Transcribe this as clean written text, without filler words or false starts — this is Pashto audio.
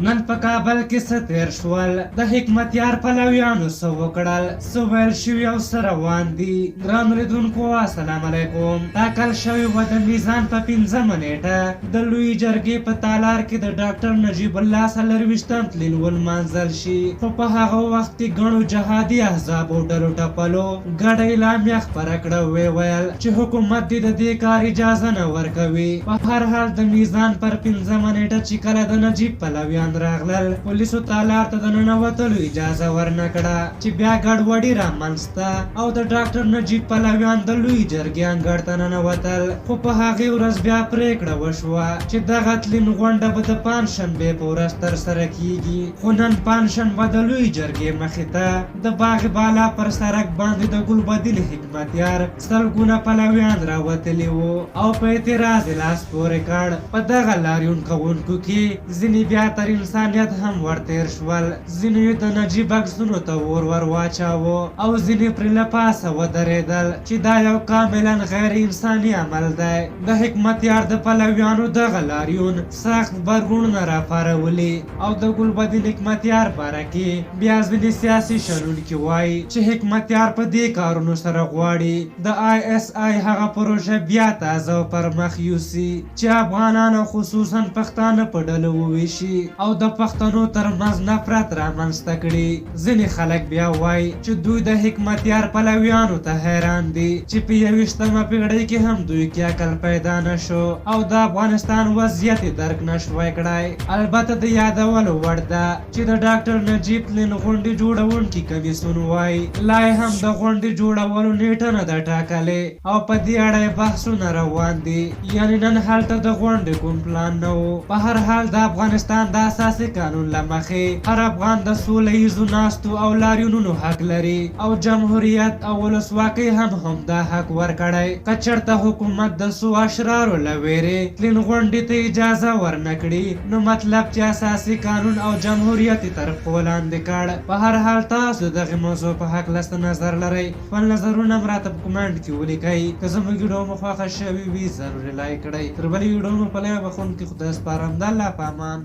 نن په کابل کې څه تیر شول د حکمتیار پلویانو څه وکړل څه ویل شوي او څه روان دي ګرانو لیدونکو السلام علیکم ټاکل شوې وه د میزان په 5مه نیټه د لویې جرګې په تالار کې د ډاکټر نجیب الله 40 تلین ولمانځل شي خو په هغه وخت کې ګڼو جهادي احزابو ډلو ټپلو ګډه اعلامیه خپره کړه ویل چې حکومت دې د دې کار اجازه نه ورکوي په هر حال د میزان پر 5مه نیټه چې کله د نجیب پلویان راغلل پولیسو تالار ته د ننوتلو اجازه ورنه کړه چې بیا ګډوډي رامنځته او د ډاکټر نجیب پلویان د لویې جرګې انګړ ته ننوتل خو په هغې ورځ بیا پرېکړه وشوه چې دغه تلین غونډه به د پنجشنبې په ورځ ترسره کیږي خو نن پنجشنبه د لویې جرګې مخې ته د باغ بالا پر سړک باندې د ګلبدین حکمتیار سلګونه پلویان راوتلي وو او په اعتراض یې لاس پورې کړ په دغه لاریون کوونکو کې ځینې بیا تر انسانیت هم ورتیر شول ځینې د نجیب عکسونو ته ور واچاوه او ځینې پرې له پاسه ودرېدل چې دا یو کاملا غیر انساني عمل دی د حکمتیار د پلویانو دغه لاریون سخت غبرګونونه راپارولي او د ګلبدین حکمتیار باره کې بیا ځینې سیاسي شنونکي وایي چې حکمتیار په دې کارونو سره غواړي د ISI هغه پروژه بیا تازه او پر مخ یوسي چې افغانان او خصوصا پښتانه په ډلو وویشي او د پښتنو ترمنځ نفرت رامنځته کړي ځینې خلک بیا وایي چې دوی د حکمتیار پلویانو ته حیران دي چې په 21مه پېړۍ کې هم دوی کې عقل پیدا نشو او د افغانستان وضعیت درک نشوی کړی البته د یادولو وړ ده چې د ډاکټر نجیب تلین غونډې جوړونکي کمیسیون وایي لا هم د غونډې جوړولو نیټه نه ده ټاکلې او په دې اړه یې بحثونه روان دي یعنې نن هلته د غونډې کوم پلان نه و په هر حال د افغانستان د اساسي قانون له مخې هر افغان د سوله ییزو ناستو او لاریونونو حق لري او جمهوریت او ولسواکۍ هم همدا حق ورکړی که چېرته حکومت د څو اشرارو له ویرې تلین غونډې ته اجازه ورنه کړي نو مطلب چې اساسي قانون او جمهوریت یې تر پښو لاندې کړ په هر حال تاسو دغې موضوع په هکله څه نظر لرئ خپل نظرونه هم راته په کمنټ کې ولیکئ که زموږ ویډیو مو خوښه شوې وي ضروري لایک کړئ تر بلې ویډیو مو په لایق بخښونکي خدای سپارم د الله په امان